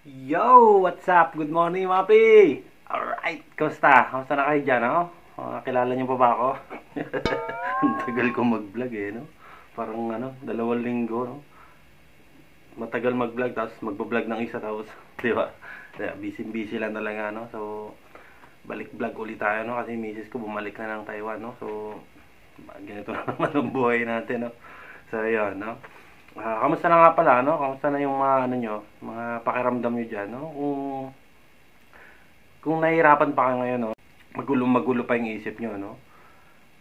Yo! What's up? Good morning, Mapi! Alright! Kamusta? Kamusta na kayo dyan, no? Kilala niyo pa ba ako? Ang tagal ko mag-vlog no? Parang dalawang linggo, no? Matagal mag-vlog, tapos mag-vlog ng isa, tapos, di ba? Busy-busy lang talaga, no? So, balik vlog ulit tayo, no? Kasi misis ko bumalik na ng Taiwan, no? So, ganito na naman ang buhay natin, no? So, yun, no? Kamusta na nga pala, no? Kamusta na yung mga, nyo, mga pakiramdam nyo dyan, no? Kung nahihirapan pa kayo ngayon, no? Magulo pa yung isip nyo, no?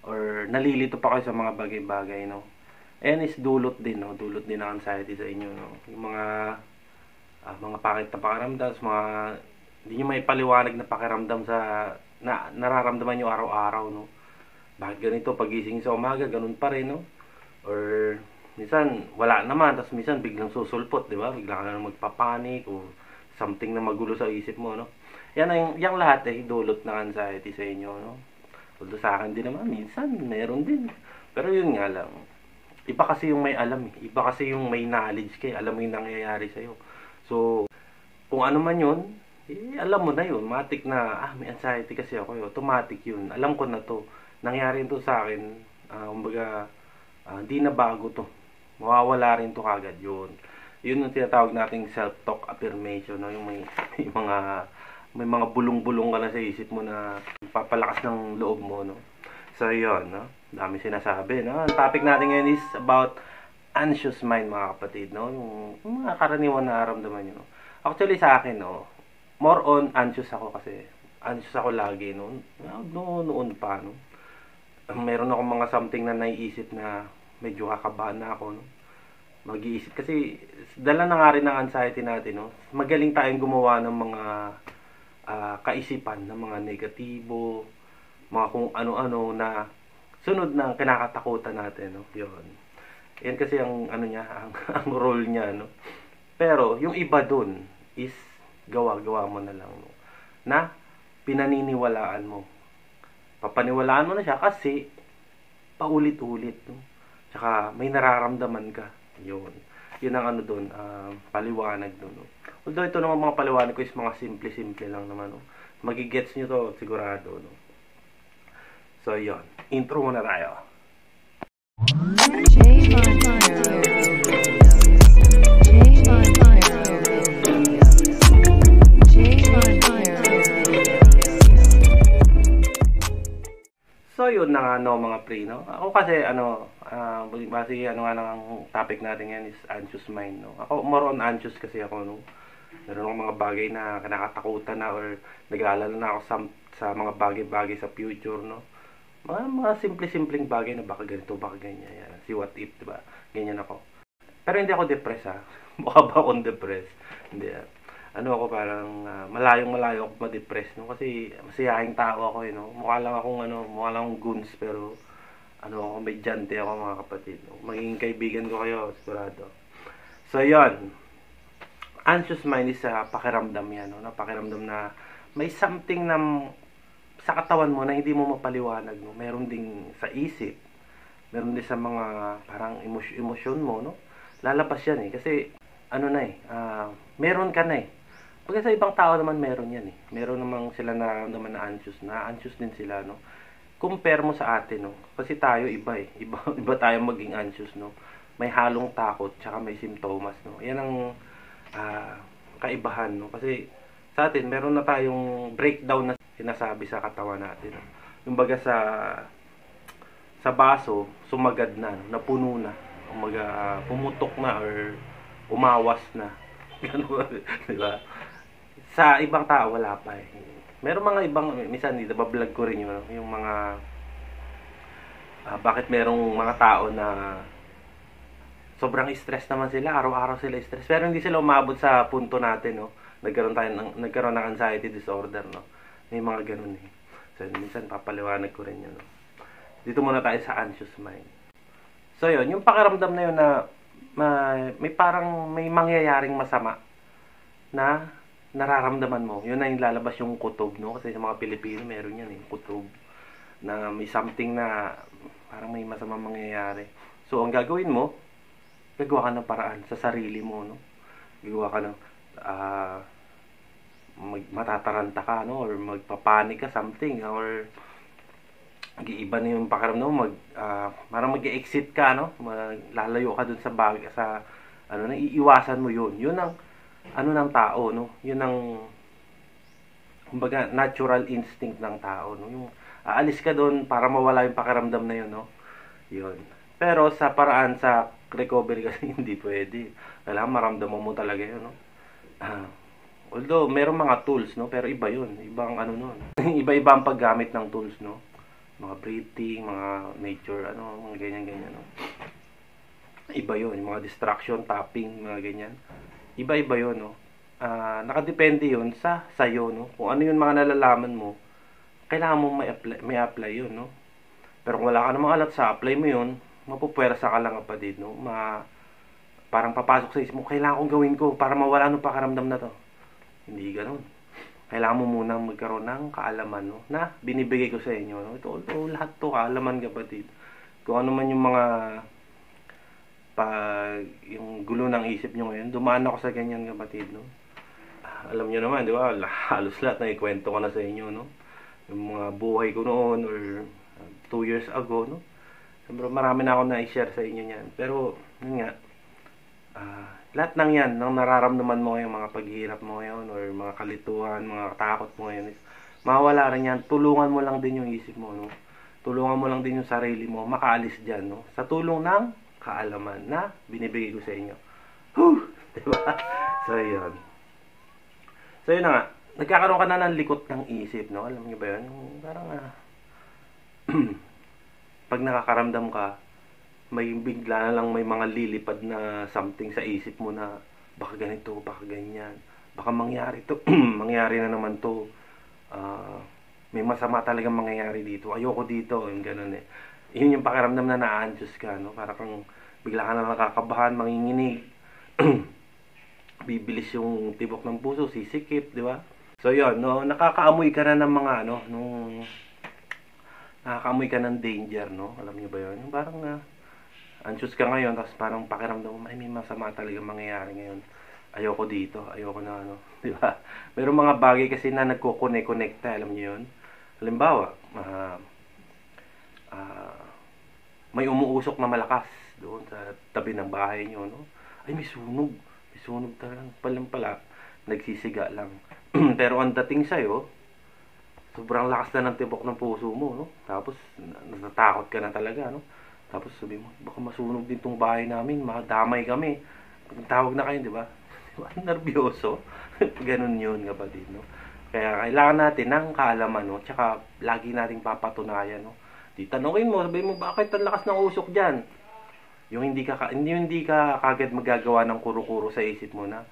Or nalilito pa kayo sa mga bagay-bagay, no? Ayan is dulot din, no? Dulot din ng anxiety sa inyo, no? Yung mga pangit na pakiramdam, mga hindi nyo may paliwanag na pakiramdam sa nararamdaman nyo araw-araw, no? Bakit ganito, pagising sa umaga, ganun pa rin, no? Or minsan wala naman, tapos minsan biglang susulpot, di ba? Bigla ka na magpapanik o something na magulo sa isip mo, no? Yung lahat dulot ng anxiety sa inyo, no? Although sa akin din naman, minsan meron din. Pero yun nga lang, iba kasi yung may alam, iba kasi yung may knowledge kay, alam mo yung nangyayari sa'yo. So, kung ano man yun, alam mo na yun, matik na, may anxiety kasi ako, automatic yun. Alam ko na to, nangyari to sa akin, kumbaga, hindi na bago to. Mawawala rin to kagad yun. Yun yung tinatawag nating self-talk affirmation, no? Yung may mga bulong-bulong ka na sa isip mo na papalakas ng loob mo, no? So, yun, no? Dami sinasabi, no? Ang topic natin ngayon is about anxious mind, mga kapatid, no? Yung mga karaniwan na naramdaman nyo, no? Actually, sa akin, no? More on anxious ako kasi anxious ako lagi, no? Noon pa, no? Meron ako mga something na naiisip na medyo kakabahan na ako, no? Mag-iisip kasi dala na nga rin ng anxiety natin, no? Magaling tayong gumawa ng mga kaisipan ng mga negatibo, mga kung ano-ano na sunod ng kinakatakutan natin, no? Yun. Yan kasi ang niya, ang role niya, no? Pero yung iba dun is gawa mo na lang, no? Na pinaniniwalaan mo. Papaniwalaan mo na siya kasi paulit-ulit, no? Tsaka may nararamdaman ka. Yun. Yun ang doon, paliwanag doon, no? Although ito naman mga paliwanag ko is mga simple-simple lang naman, no? Magigets nyo to sigurado, no? So, yun. Intro muna tayo. So, yun na nga, no, mga pre, no? Ako kasi, base, nga ng topic natin yan is anxious mind, no? Ako, more on anxious kasi ako, no? Meron akong mga bagay na nakakatakutan na or nag-aalala na ako sa mga bagay-bagay sa future, no? Mga simple-simpleng bagay na baka ganito, baka ganyan, yan. Si what if, diba? Ganyan ako. Pero hindi ako depressed, ha? Mukha ba akong depressed? Hindi, ako parang malayong-malayo ako ma-depress, no? Kasi masiyahing tao ako, no? Mukha lang akong goons, pero ako, may jante ako, mga kapatid, no? Magiging kaibigan ko kayo, sigurado. So, yon. Anxious mind is pakiramdam yan, no? Pakiramdam na may something na sa katawan mo na hindi mo mapaliwanag, no? Meron ding sa isip, meron din sa mga parang emosyon mo, no? Lalabas yan, kasi meron ka na, Pag sa ibang tao naman meron yan, Meron namang sila nararamdaman na anxious din sila, no? Compare mo sa atin, no? Kasi tayo iba, Iba tayo maging anxious, no? May halong takot, tsaka may simptomas, no? Yan ang kaibahan, no? Kasi sa atin, meron na tayong breakdown na sinasabi sa katawan natin, no? Yung baga sa baso, sumagad na, no? Napuno na. Pumutok na or umawas na. Ganun, di ba? Sa ibang tao, wala pa, Meron mga ibang, minsan, vlog ko rin yung mga, bakit merong mga tao na sobrang stress naman sila, araw-araw sila stress, pero hindi sila umabot sa punto natin, no? Nagkaroon ng anxiety disorder, no? May mga ganun, So, minsan, papaliwanag ko rin yun, no? Dito muna tayo sa anxious mind. So, yun, yung pakiramdam na yun na may parang may mangyayaring masama na nararamdaman mo. Yun na yung lalabas yung kutob, no? Kasi sa mga Pilipino, meron yan, kutob. Na may something na parang may masamang mangyayari. So, ang gagawin mo, gagawa ka ng paraan sa sarili mo, no? Gagawa ka ng matataranta ka, no? Or magpapanik ka, something. Or iba na yung pakiramdam mo, parang mag-exit ka, no? Lalayo ka dun sa bagay, sa, iiwasan mo yun. Yun ang, ng tao, no? Yun ang, kumbaga, natural instinct ng tao, no? Yung, aalis ka dun para mawala yung pakiramdam na yun, no? Yun. Pero sa paraan, sa recovery kasi, hindi pwede. Kailangan maramdaman mo talaga yun, no? Although, meron mga tools, no? Pero iba yun. Ibang nun. Iba-iba ang paggamit ng tools, no? Mga breathing, mga nature, mga ganyan-ganyan, no? Iba yun. Yung mga distraction, tapping, mga ganyan. Iba-iba yun, no? Nakadepende yun sa sayo, no? Kung ano yung mga nalalaman mo, kailangan mo may apply yun, no? Pero kung wala ka namang alat sa apply mo yun, mapupwersa ka lang kapatid, no? Parang papasok sa isip mo, kailangan kong gawin ko para mawala ng pakaramdam na to. Hindi ganun. Kailangan mo munang magkaroon ng kaalaman, no? Na binibigay ko sa inyo, no? Ito lahat to kaalaman, kapatid. Kung ano man yung mga yung gulo ng isip nyo ngayon, dumaan ako sa ganyan, kapatid, no? Alam nyo naman, di ba? Halos lahat na ikwento ko na sa inyo, no? Yung mga buhay ko noon or 2 years ago, no? Siyempre, marami na ako na-share sa inyo niyan. Pero, yun nga, lahat ng yan, ng nararamdaman mo ngayon, mga paghihirap mo ngayon, or mga kalituhan, mga takot mo ngayon, mawala rin yan. Tulungan mo lang din yung isip mo, no? Tulungan mo lang din yung sarili mo, makaalis dyan, no? Sa tulong ng kaalaman na binibigay ko sa inyo. Whew! Diba? So, yun. So, yun na nga. Nagkakaroon ka na ng likot ng isip, no? Alam niyo ba yun? Parang, pag nakakaramdam ka, may bigla na lang may mga lilipad na something sa isip mo na baka ganito, baka ganyan, baka mangyari to, mangyari na naman to, may masama talagang mangyayari dito, ayoko dito, yung ganun eh. Yun yung pakiramdam na na-anxious ka, no? Para kang bigla ka na nakakabahan, manginginig, bibilis yung tibok ng puso, sisikip, di ba? So yun, no, nakakaamoy ka na ng mga nakakaamoy ka ng danger, no? Alam niyo ba yun? Yung parang anxious ka ngayon, tapos parang pakiramdam mo, may masama talaga mangyayari ngayon. Ayoko dito, ayoko na di ba? Merong mga bagay kasi na nagko-connect-connecta, alam niyo yun? Halimbawa, may umuusok na malakas doon sa tabi ng bahay niyo, no? Ay, may sunog talaga. Pala, nagsisiga lang. Pero ang dating sa'yo, sobrang lakas na ng tibok ng puso mo, no? Tapos, natatakot ka na talaga, no? Tapos sabi mo, baka masunog din tong bahay namin, madamay kami. Tawag na kayo, di ba? Nervyoso. Ganun yun, kapatid, no? Kaya kailangan natin ng kaalaman, no? Tsaka lagi nating papatunayan, no? Di tanongin mo, sabihin mo, bakit ang lakas ng usok dyan? Yung hindi ka kagad magagawa ng kuro-kuro sa isip mo na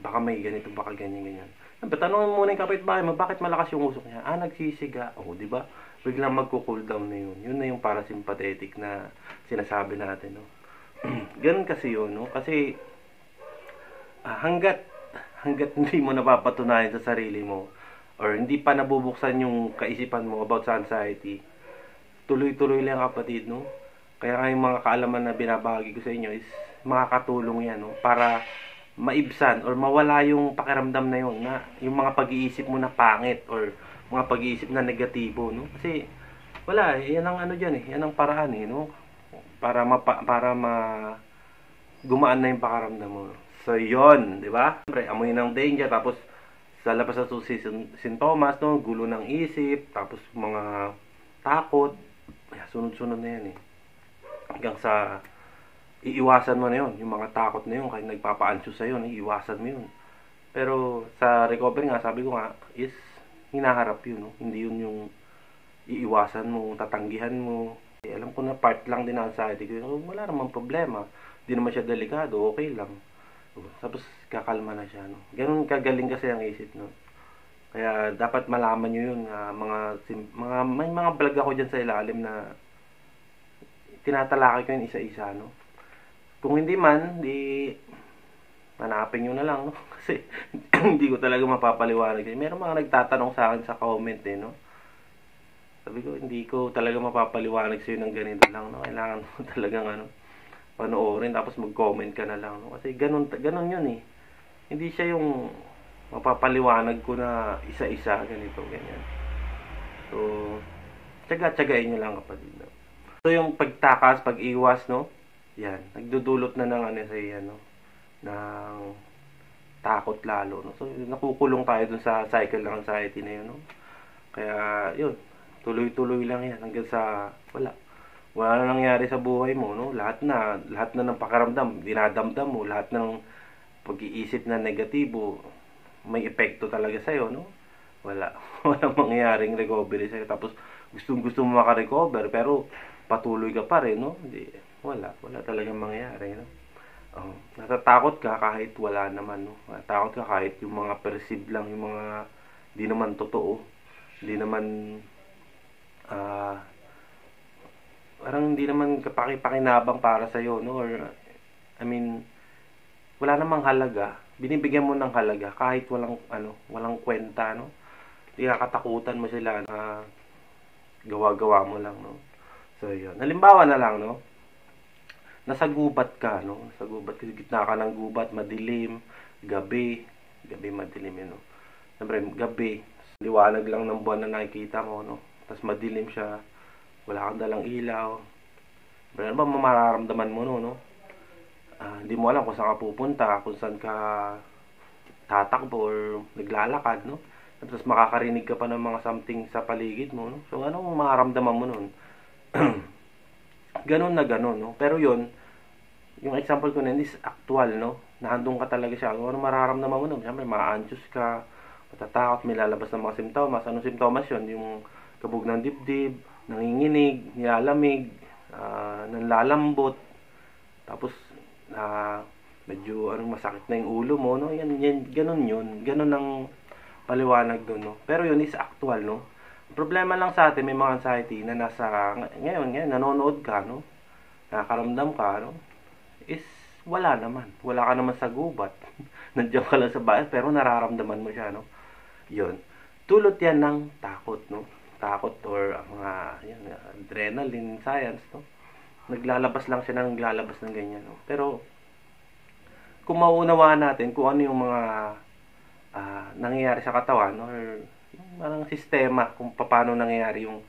baka may ganito, baka ganyan. Tanongin mo muna yung kapitbahay mo, bakit malakas yung usok niya? Nagsisiga. Di ba? Biglang magko-cool down na yun. Yun na yung parasympathetic na sinasabi natin, no? Ganun kasi yun, no? Kasi hanggat hindi mo napapatunayan sa sarili mo or hindi pa nabubuksan yung kaisipan mo about sa anxiety, tuloy-tuloy lang, kapatid, no? Kaya nga yung mga kaalaman na binabahagi ko sa inyo is makakatulong yan, no? Para maibsan or mawala yung pakiramdam na yun, na yung mga pag-iisip mo na pangit or mga pag-iisip na negatibo, no? Kasi wala, yan ang dyan yan ang paraan no? Para gumaan na yung pakiramdam mo. So yon, di ba? Siyempre, amoy ng danger, tapos sa labas sa sintomas, no? Gulo ng isip, tapos mga takot, sunod-sunod na yan hanggang sa iiwasan mo na yun, yung mga takot na yun, kahit nagpapa-anxious sa'yo, iiwasan mo yun. Pero sa recovery nga, sabi ko nga, is hinaharap yun, no? Hindi yun yung iiwasan mo, tatanggihan mo. Alam ko na part lang din ng anxiety ko, wala namang problema, hindi naman siya delikado, okay lang. Tapos kakalma na siya, no? Ganun kagaling kasi ang isip, no? Kaya dapat malaman nyo yun, may mga vlog ako dyan sa ilalim na tinatalakay ko yun isa-isa, no? Kung hindi man, hanapin nyo na lang, no? Kasi hindi ko talaga mapapaliwanag. Meron mga nagtatanong sa akin sa comment, no? Sabi ko, hindi ko talaga mapapaliwanag sa'yo ng ganito lang, no? Kailangan mo talagang panoorin, tapos mag-comment ka na lang, no? Kasi ganun yun, Hindi siya yung mapapaliwanag ko na isa-isa, ganito, ganyan. So, tsaga-tsagain nyo lang, kapatid, no? So, yung pagtakas, pag-iwas, no? Yan, nagdudulot na ng ano sa yan, no? Ng takot lalo, no? So, nakukulong tayo dun sa cycle ng anxiety na yun, no? Kaya, yun, tuloy-tuloy lang yan hanggang sa wala na nangyari sa buhay mo, no? Lahat na ng pakiramdam, dinadamdam mo, lahat ng pag-iisip na negatibo, may epekto talaga sa'yo, no? Walang mangyaring recovery sa'yo. Tapos, gusto mo makarecover, pero patuloy ka pa rin, no? Hindi, wala talagang mangyari, no? Natatakot ka kahit wala naman, no? Natatakot ka kahit yung mga perceive lang, yung mga di naman totoo, di naman parang hindi naman kapaki-pakinabang para sa iyo, no? Or I mean, wala namang halaga. Binibigyan mo ng halaga kahit walang kwenta, no? Hindi katakutan mo sila na gawa-gawa mo lang, no? So, yun. Halimbawa na lang, no? Nasa gubat ka, no? Nasa gubat ka, gitna ka ng gubat, madilim, gabi madilim, yun, no? Siyempre, gabi, liwanag lang ng buwan na nakikita mo, no? Tapos madilim siya, wala kang dalang ilaw. Ano ba mararamdaman mo, no? Hindi mo alam kung saan ka pupunta, kung saan ka tatakbo or naglalakad, no? Tapos makakarinig ka pa ng mga something sa paligid mo, no? So, anong mararamdaman mo nun? Ganon na ganon, no? Pero yun, yung example ko na is actual, no? Nahandong ka talaga siya. Ano mararamdaman mo nun? Siyempre, ma-anxious ka, matatakot, may lalabas ng mga simptomas. Anong simptomas yun? Yung kabog ng dibdib, nanginginig, nilalamig, nanlalambot, tapos medyo masakit na yung ulo mo, no? Yan, ganun ang paliwanag doon, no? Pero yun is actual, no? Problema lang sa atin, may mga anxiety na ngayon, nanonood ka, no? Nakakaramdam ka, no? Is wala ka naman sa gubat. Nandiyan ka lang sa bahay, pero nararamdaman mo siya, no? Yun. Tulot yan ng takot, no? Takot or mga adrenaline, science, no? Naglalabas lang siya ng ganyan, no? Pero kung mauunawaan natin kung ano yung mga nangyayari sa katawan, no? Or yung parang sistema kung paano nangyayari yung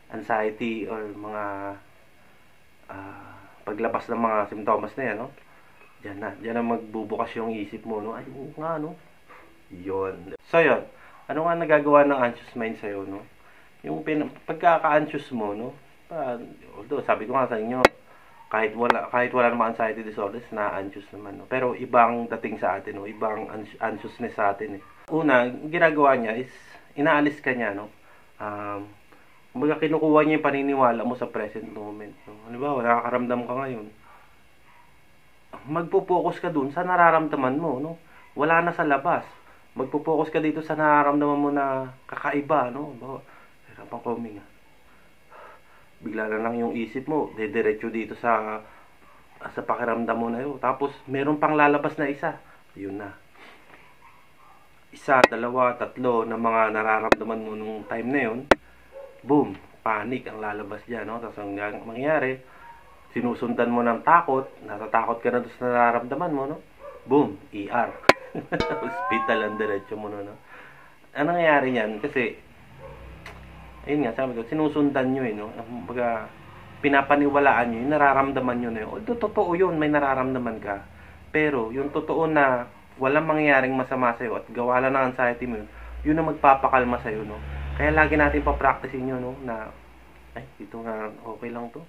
anxiety or mga paglabas ng mga simptomas na yan, no? Diyan na magbubukas yung isip mo, no? Ay, nga, no? Yun. So, yun. Ano nga nagagawa ng anxious mind sa'yo, no? Yung pagkaka-anxious mo, no? Although, sabi ko nga sa inyo, kahit wala namang anxiety disorders, na-anxious naman, no? Pero ibang dating sa atin, no? Ibang anxiousness sa atin, eh. Una, ginagawa niya is, inaalis ka niya, no? Kumbaga, kinukuha niya yung paniniwala mo sa present moment, no? Halimbawa, nakakaramdam ka ngayon. Magpo-focus ka dun sa nararamdaman mo, no? Wala na sa labas. Magpo-focus ka dito sa nararamdaman mo na kakaiba, no? Pang coming, bigla na lang yung isip mo dediretso dito sa pakiramdam mo na yun. Tapos meron pang lalabas na isa, yun na, isa, dalawa, tatlo na mga nararamdaman mo nung time na yun. Boom, panic ang lalabas dyan, no? Tapos ang mangyayari, sinusundan mo ng takot, natatakot ka na doon sa nararamdaman mo, no? Boom, ER. Hospital ang diretso mo, no? Ano nangyayari yan? Kasi ayun nga, sabi ko, sinusundan nyo, no? Baga, pinapaniwalaan nyo, yung nararamdaman nyo na yun. Totoo yun, may nararamdaman ka. Pero, yung totoo na walang mangyayaring masama sa'yo at gawa lang ng anxiety mo yun ang magpapakalma sa'yo, no? Kaya lagi natin pa-practicein nyo, no? Na, dito nga, okay lang to.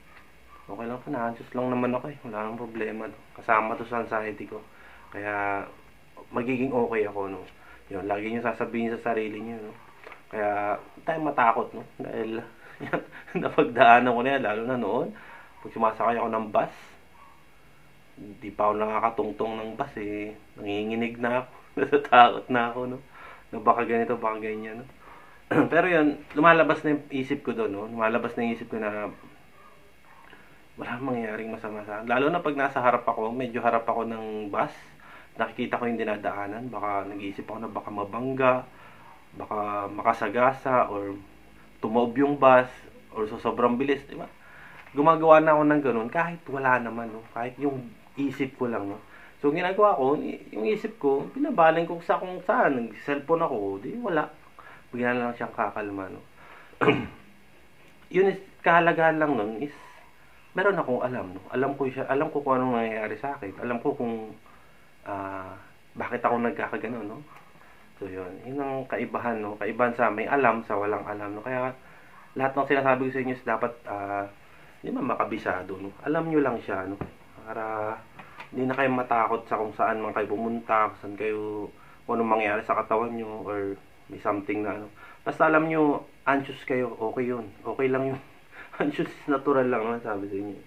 Okay lang to, na-anxious lang naman ako, eh. Wala nang problema, no? Kasama to sa anxiety ko. Kaya, magiging okay ako, no? Yun, lagi nyo sasabihin sa sarili nyo, no? Kaya, tayo matakot, no? Dahil, napagdaanan ko na yan, lalo na noon. Pag sumasakay ako ng bus, hindi pa ako nakakatungtong ng bus, eh. Nanginginig na ako. Natatakot na ako, no? Na baka ganito, baka ganyan, no? Pero yun, lumalabas na yung isip ko doon, no? Lumalabas na yung isip ko na wala mangyayaring masama sa. Lalo na pag nasa harap ako, medyo harap ako ng bus, nakikita ko yung dinadaanan, baka nag-iisip ako na baka mabangga, baka makasagasa or tumaob yung bus or so sobrang bilis, di ba? Gumagawa na ako ng ganun kahit wala naman, no? Kahit yung isip ko lang, no? So, ginagawa ko, yung isip ko, pinabaling ko sa kung saan. Nag-cellphone ako, di wala. Bigyan lang siyang kakalma, no? Yun is, kahalagahan lang nun is, meron akong alam, no? Alam ko kung anong nangyayari sa akin. Alam ko kung, bakit ako nagkakagano, no? So, yun ang kaibahan, no? Kaibahan sa may alam, sa walang alam, no? Kaya, lahat ng sinasabi ko sa inyo is dapat, hindi man makabisado, no? Alam nyo lang siya, no? Para, hindi na kayo matakot sa kung saan man kayo pumunta, kung saan kayo, kung anong mangyayari sa katawan nyo, or may something na, ano. Basta alam nyo, anxious kayo, okay yun. Okay lang yun. Anxious is natural lang, no? Sabi sa inyo.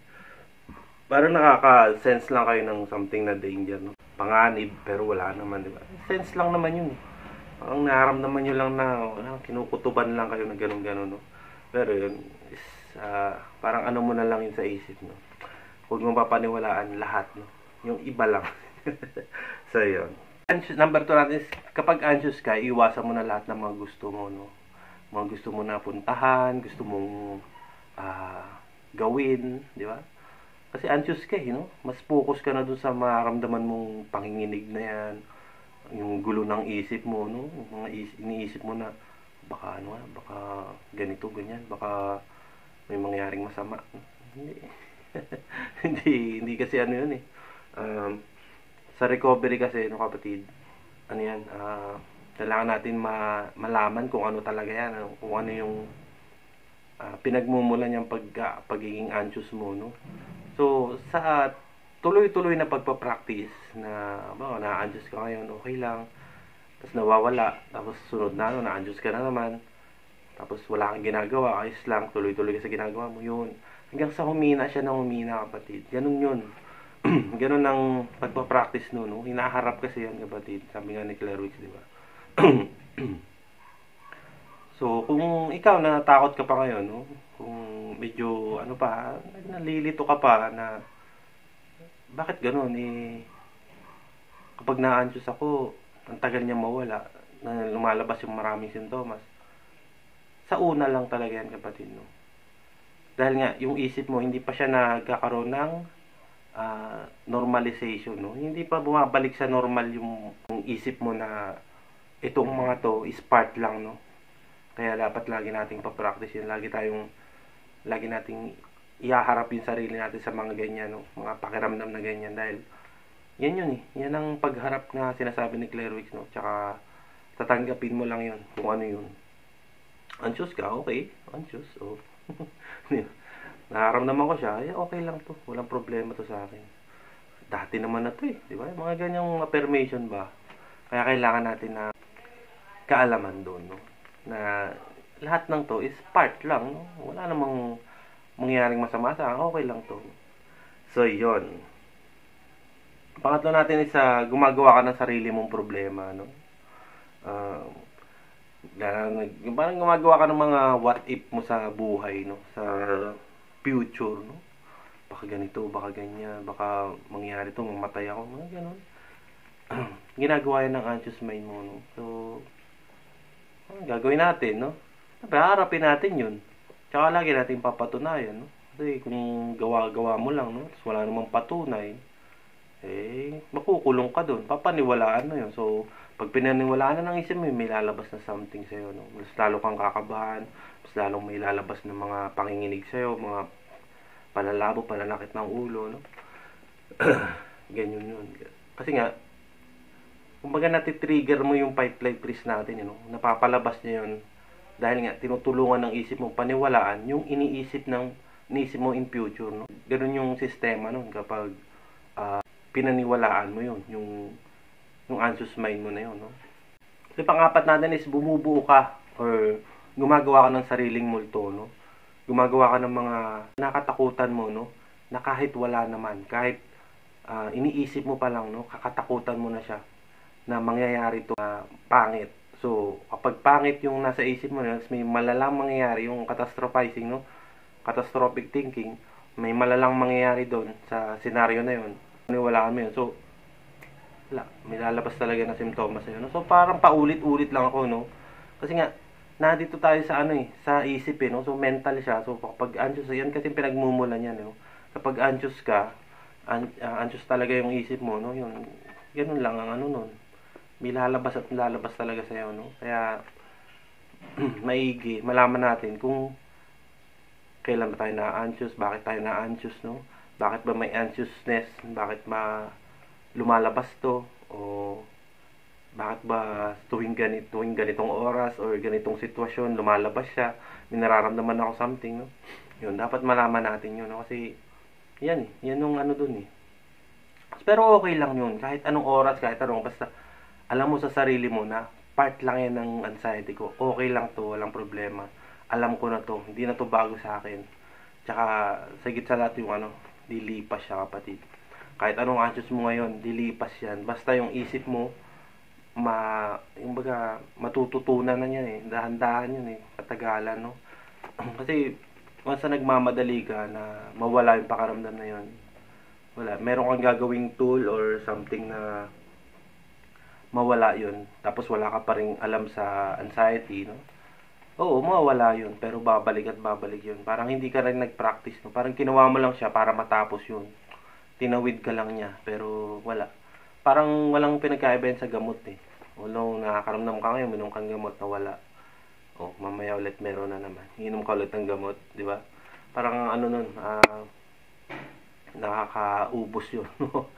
Parang nakaka-sense lang kayo ng something na danger, no? Panganib, pero wala naman, di ba? Sense lang naman yun. Parang naramdaman nyo lang na, kinukutuban lang kayo na ganun-ganun, no? Pero yun, is, parang ano mo na lang yun sa isip, no? Huwag mo papaniwalaan lahat, no? Yung iba lang. So, yun. Number 2 natin is, kapag anxious ka, iwasan mo na lahat ng mga gusto mo, no? Mga gusto mo na puntahan, gusto mong gawin, di ba? Kasi anxious ka, no? Mas focus ka na dun sa maramdaman mong panginginig na yan, yung gulo ng isip mo, no? Mga iniisip mo na, baka baka ganito, ganyan, baka may mangyaring masama. Hindi. hindi kasi ano yun, eh. Sa recovery kasi, no, kapatid, ano yan, kailangan natin malaman kung ano talaga yan, kung ano yung pinagmumulan yung pagiging anxious mo, no? So, sa tuloy-tuloy na pagpa-practice na, na-anxious ka ngayon, okay lang, tapos nawawala, tapos sunod na, na-anxious ka na naman, tapos wala kang ginagawa, ayos lang, tuloy-tuloy ka sa ginagawa mo, yun. Hanggang sa humina siya ng humina, kapatid. Ganun yun. Ganun ang pagpa-practice no. Hinaharap kasi yan, kapatid. Sabi nga ni Claire Wicks, di ba? So, kung ikaw natakot ka pa ngayon, no? Kung medyo, nalilito ka pa na, bakit ganun, kapag na-anxious ako, ang tagal niya mawala, na lumalabas yung maraming sintomas. Sa una lang talaga yan, kapatid, no? Dahil nga, yung isip mo, hindi pa siya nagkakaroon ng normalization, no? Hindi pa bumabalik sa normal yung isip mo na itong mga to is part lang, no? Kaya dapat lagi nating pa-practice yun. Lagi nating ihaharap yung sarili natin sa mga ganyan, no? Mga pakiramdam na ganyan. Dahil, yan yun, eh. Yan ang pagharap na sinasabi ni Claire Wicks, no? Tsaka, tatanggapin mo lang yun kung ano yun. Anxious ka? Okay. Anxious, oh. Nararamdaman ko siya, okay lang to. Walang problema to sa akin. Dati naman na to, eh. Di ba? Mga ganyang affirmation ba? Kaya kailangan natin na kaalaman doon, no? Na lahat ng to is part lang, no? Wala namang mangyaring masama sa akin. Okay lang to. So, yon. Pangatlo natin is gumagawa ka ng sarili mong problema, no? Parang gumagawa ka ng mga what if mo sa buhay, no? Sa future, no? Baka ganito, baka ganyan, baka mangyari to, mamatay ako, mga ganon. Ginagawa yan ng anxious mind mo, no? So, gagawin natin, no? Harapin natin yun. Tsaka lagi natin papatunayan, no? Kasi kung gawa-gawa mo lang, no? Tapos wala namang patunay, makukulong ka dun. Papaniwalaan mo yun. So, pag pinaniwalaan na ng isip mo, may lalabas na something sa'yo, no? Mas lalo kang kakabahan, mas lalong may lalabas ng mga panginginig sa'yo, mga palalabo, pananakit ng ulo, no? Ganyan yun. Kasi nga, kumbaga natitrigger mo yung fight flight freeze natin, no? Napapalabas niya yun. Dahil nga, tinutulungan ng isip mo, paniwalaan yung iniisip mo in future, no? Ganun yung sistema, no? Kapag pinaniwalaan mo yun, yung anxious mind mo na yun, no? So, pang-apat natin is bumubuo ka or gumagawa ka ng sariling multo, no? Gumagawa ka ng mga nakatakutan mo, no? Na kahit wala naman, kahit iniisip mo pa lang, no? Kakatakutan mo na siya na mangyayari to pangit. So, kapag pangit yung nasa isip mo, may malalang mangyayari yung catastrophizing, no? Catastrophic thinking, may malalang mangyayari doon sa scenario na yun. Niwalaan mo yun. So, may lalabas talaga na simptomas sa'yo, no? So, parang paulit-ulit lang ako, no? Kasi nga, nandito tayo sa sa isip, no? So, mental siya. So, kapag anxious, yan kasi pinagmumulan yan, no? Kapag anxious ka, anxious talaga yung isip mo, no? Yun, ganun lang ang ano nun. May lalabas at lalabas talaga sa'yo, no? Kaya, maigi, malaman natin kung kailan ba tayo na-anxious, bakit tayo na-anxious, no? Bakit ba may anxiousness? Bakit ba lumalabas to? O bakit ba tuwing ganitong oras or ganitong sitwasyon lumalabas siya? May nararamdaman ako something, no? Yun, dapat malaman natin yun, no? Kasi yan yung ano dun eh. Pero okay lang yun, kahit anong oras, kahit anong, basta alam mo sa sarili mo na part lang yan ng anxiety ko. Okay lang to, walang problema. Alam ko na to, hindi na to bago sa akin. Tsaka, sa sa lahat yung ano, dilipas siya kapatid. Kahit anong anxious mo ngayon, dilipas yan. Basta yung isip mo, yung baga, matututunan na yan eh. Dahan-dahan yun eh, katagalan, no? Kasi, once na nagmamadali ka na mawala yung pakaramdam na yun, wala, meron kang gagawing tool or something na mawala yun, tapos wala ka pa rin alam sa anxiety, no? Oo, mawawala yun, pero babalik at babalik yun. Parang hindi ka rin nag-practice, no? Parang ginawa mo lang siya para matapos yun. Tinawid ka lang niya, pero wala. Parang walang pinagkaiba yan sa gamot eh. Walang nakakaramdam ka ngayon, minom kang gamot na wala. O, mamaya ulit meron na naman. Inom ka ulit ng gamot, di ba? Parang ano nun, nakakaubos yun, no?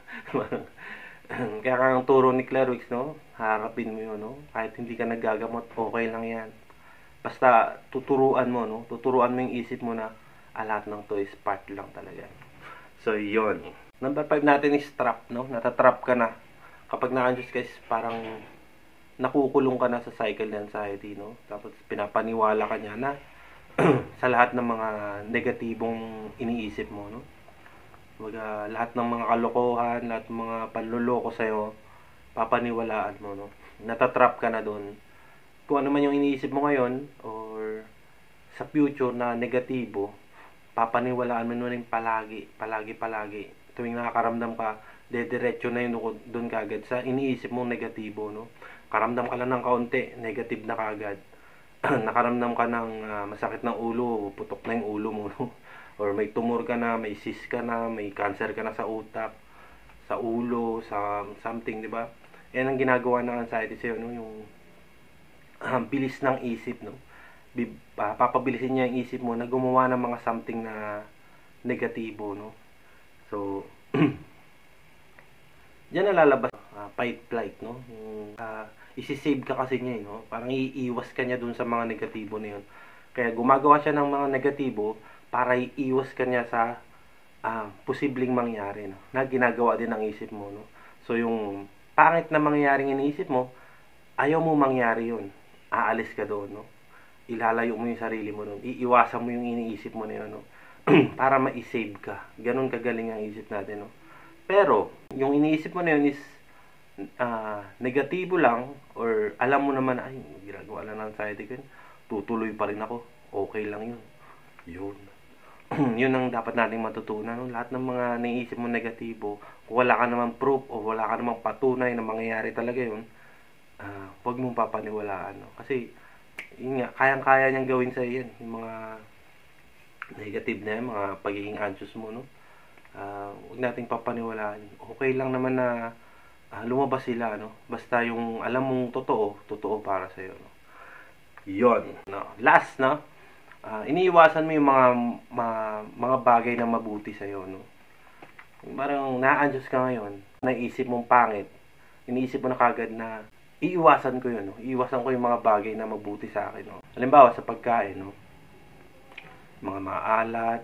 Kaya kang turo ni Clairwix, no? Harapin mo yun, no? Kahit hindi ka nagagamot, okay lang yan. Basta tuturuan mo, no? Tuturuan mo yung isip mo na lahat ng to is part lang talaga. So, yun. Number 5 natin is trap, no? Natatrap ka na. Kapag na-anxious ka is parang nakukulong ka na sa cycle ng anxiety, no? Tapos pinapaniwala ka niya na sa lahat ng mga negatibong iniisip mo, no? Lahat ng mga kalokohan, lahat ng mga panluloko sa'yo, papaniwalaan mo, no? Natatrap ka na doon. Kung ano man yung iniisip mo ngayon, or sa future na negatibo, papaniwalaan mo rin palagi. Tuwing nakakaramdam ka, dediretso na yun doon kagad sa iniisip mong negatibo, no? Karamdam ka lang ng kaunti, negative na kagad. Nakaramdam ka ng masakit ng ulo, putok na yung ulo mo, no? Or may tumor ka na, may cyst ka na, may cancer ka na sa utak, sa ulo, sa something, di ba? Yan ang ginagawa ng anxiety sa'yo, no? Yung bilis ng isip, no? Papabilisin niya yung isip mo na gumawa ng mga something na negatibo, no? So, diyan nalalabas fight flight, no? Yung isi-save ka kasi niya, no? Parang iiwas ka niya dun sa mga negatibo na yun. Kaya gumagawa siya ng mga negatibo para iiwas ka niya sa posibleng mangyari, no? Na ginagawa din ng isip mo, no? So yung pangit na mangyaring iniisip mo, ayaw mo mangyari yun. Aalis ka doon, no? Ilalayo mo yung sarili mo doon. Iiwasan mo yung iniisip mo na yun, no? Para ma-save ka. Ganun kagaling ang isip natin, no? Pero, yung iniisip mo na yun is negatibo lang, or alam mo naman, ay, ginagawa lang ng anxiety ko yun, tutuloy pa rin ako. Okay lang yun. Yun. Yun ang dapat nating matutunan, no? Lahat ng mga naiisip mo negatibo, kung wala ka namang proof o wala ka namang patunay na mangyayari talaga yun, huwag mong papaniwalaan, no? Kasi yun nga, kayang-kaya niyang gawin sa yan yung mga negative na yan, mga pagiging anxious mo, no? Huwag nating papaniwalaan. Okay lang naman na lumabas sila, no? Basta yung alam mong totoo para sa iyo, no? Yon, no? Last, no? Iniiwasan mo yung mga bagay na mabuti sa iyo, no? Parang na-anxious ka ngayon, naisip mong pangit, iniisip mo na kagad na iiwasan ko yun, no? Iiwasan ko yung mga bagay na mabuti sa akin, no? Halimbawa sa pagkain, no? Mga maalat,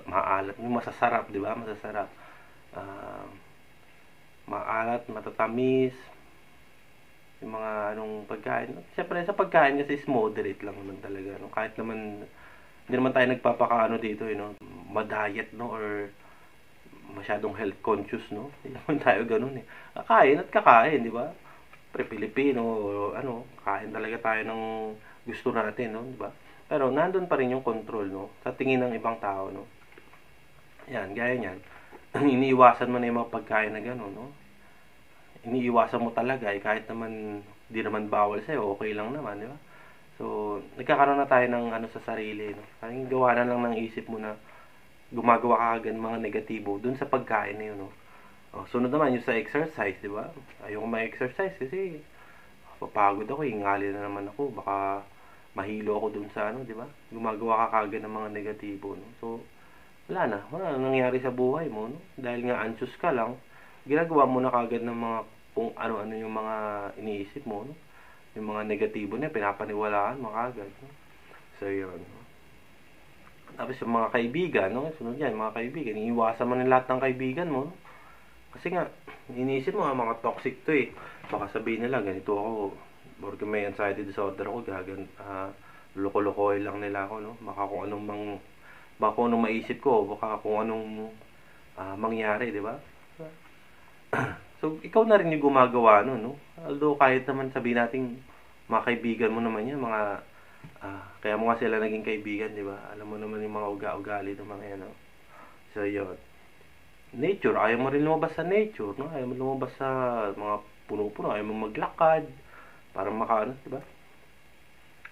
maalat, yung masasarap, di ba? Masasarap. Maalat, matatamis, yung mga anong pagkain. Siyempre sa pagkain kasi is moderate lang naman talaga, no? Kahit naman hindi naman tayo nagpapakaano dito, no? Ma-diet, no? Or masyadong health conscious, no? Hindi naman tayo ganun, eh. Kakain at kakain, di ba? Pre-Pilipino, ano, kain talaga tayo ng gusto natin, no? Di ba? Pero nandun pa rin yung control, no? Sa tingin ng ibang tao, no? Yan, gaya niyan. Iniiwasan mo na yung mga pagkain na gano'n, no? Iniiwasan mo talaga, eh, kahit naman di naman bawal sa'yo, okay lang naman, di ba? So, nagkakaroon na tayo ng ano sa sarili, no? Parang gawa na lang ng isip mo na gumagawa ka agad ng mga negatibo dun sa pagkain na yun, no? Sunod naman yung sa exercise, di ba? Ayoko ma-exercise kasi papagod ako, ingali na naman ako, baka mahilo ako dun sa ano, di ba? Gumagawa ka kagad ng mga negatibo, no? So, wala na nangyari sa buhay mo, no? Dahil nga anxious ka lang, ginagawa mo na kagad ng mga kung ano-ano yung mga iniisip mo, no? Yung mga negatibo na pinapaniwalaan mo kagad, no? So, yun, no? Tapos yung mga kaibigan, no? Sunod yan, mga kaibigan, iiwasan mo ng lahat ng kaibigan mo, no? Kasi nga, iniisip mo, mga toxic to eh. Baka sabihin nila, ganito ako, porque may anxiety disorder ako, loko-lokoy lang nila ako, no? Baka kung anong maisip ko, baka kung anong mangyari, di ba? So, ikaw na rin yung gumagawa nun, no? Although, kahit naman sabihin natin, mga kaibigan mo naman yan, kaya mo nga sila naging kaibigan, di ba? Alam mo naman yung mga ugali ng mga yan, no? So, yun. Nature, ayaw mo rin lumabas sa nature, no? Ayaw mo lumabas sa mga puno-puno, ayaw mo maglakad, para makaano, di ba?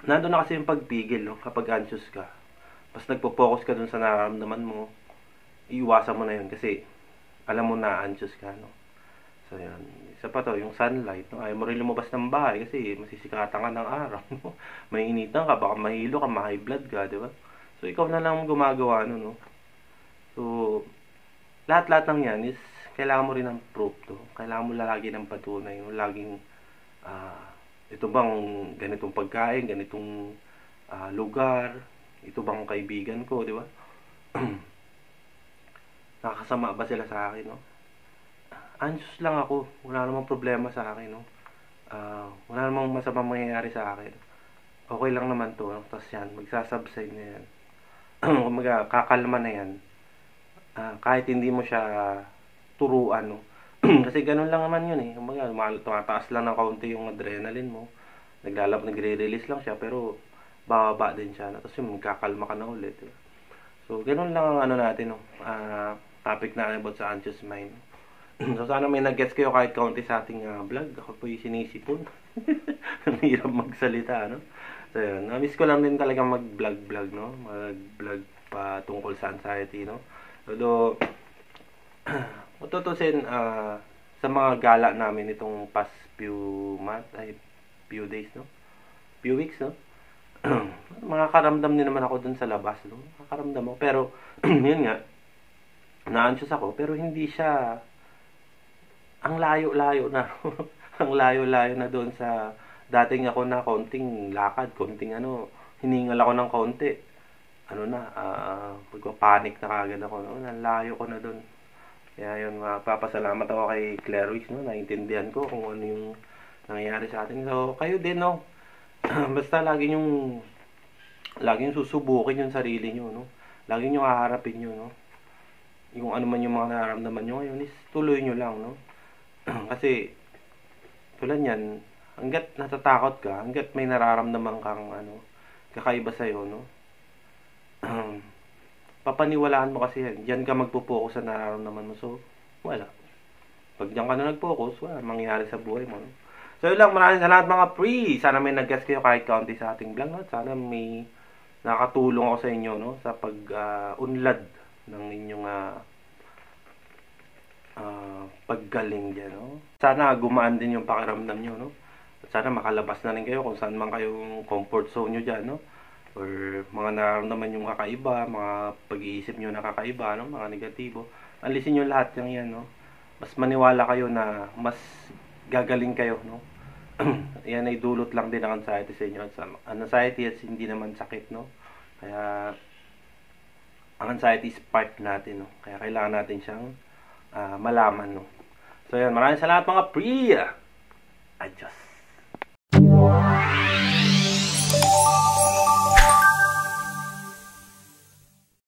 Nandun na kasi yung pagpigil, no? Kapag anxious ka. Mas nagpo-focus ka dun sa nararamdaman mo, iiwasan mo na yun kasi alam mo na anxious ka, no? So, yan. Isa pa to, yung sunlight, no? Ayaw mo rin lumabas ng bahay kasi masisikatan ka ng araw, no? May initan ka, baka mahilo ka, ma-high blood ka, di ba? So, ikaw na lang gumagawa, no? So, lahat-lahat ng yan is, kailangan mo rin ng proof, to. Kailangan mo lagi ng patunay, no? Laging, ito bang ganitong pagkain, ganitong lugar, ito bang kaibigan ko, di ba? Nakakasama ba sila sa akin, no? Anxious lang ako. Wala namang problema sa akin, no? Wala namang masamang mangyayari sa akin. Okay lang naman to, no? Tapos yan, magsasubside na yan. Kumaga, kakalma na yan. Kahit hindi mo siya turuan, no? Kasi ganun lang naman yun, eh. Kumaga, tumataas lang ng kaunti yung adrenaline mo. Nagre-release lang siya, pero bababa din siya, no? Tapos yung magkakalma ka na ulit, diba? So, ganun lang ang ano natin, no? Topic na about sa anxious mind. So, sana may nag-gets kayo kahit kaunti sa ating vlog. Ako po yung sinisipon. Ang hirap magsalita, no? So, yun. Na-miss ko lang din talaga mag-vlog, no? Mag-vlog pa tungkol sa anxiety, no? Although, matutusin, sa mga gala namin itong past few days, no? Few weeks, no? Makakaramdam din naman ako dun sa labas, no? Makakaramdam ako. Pero, yun nga, na-anxious ako, pero hindi siya ang layo-layo na. Ang layo-layo na doon sa dating ako na konting lakad, konting hiningal ako ng konti. Pagpapanik na kagad ako, no? Nalayo ko na doon. Kaya yun, mapapasalamat ako kay Claire Wicks, no? Naintindihan ko kung ano yung nangyayari sa atin. So, kayo din, no? Basta laging susubukin yung sarili nyo, no? Laging nyo haharapin nyo, no? Yung ano man yung mga nararamdaman nyo ngayon is tuloy nyo lang, no? Kasi, tulad yan, hanggat natatakot ka, hanggat may nararamdaman kang kakaiba sa'yo, no? Papaniwalaan mo kasi yan. Diyan ka magpo-focus sa nararamdaman mo. So, wala. Pag diyan ka na nag-focus, wala mangyayari sa buhay mo, no? So, yun lang. Maraming salamat mga pre. Sana may nag-guess kayo kahit kaunti sa ating vlog, no? Sana may nakatulong ako sa inyo, no? Sa pag-unlad ng inyong paggaling dyan, no? Sana gumaan din yung pakiramdam nyo, no? At sana makalabas na rin kayo kung saan man kayong comfort zone nyo dyan, no? Or mga nararamdaman yung kakaiba, mga pag-iisip nyo na kakaiba, no? Mga negatibo. Alisin nyo lahat yung yan, no? Mas maniwala kayo na mas gagaling kayo, no? Yan ay dulot lang din ng anxiety sa inyo. Ang anxiety at hindi naman sakit, no? Kaya ang anxiety is part natin, no? Kaya kailangan natin siyang malaman, no? So yan, maraming salamat mga pre! Adios!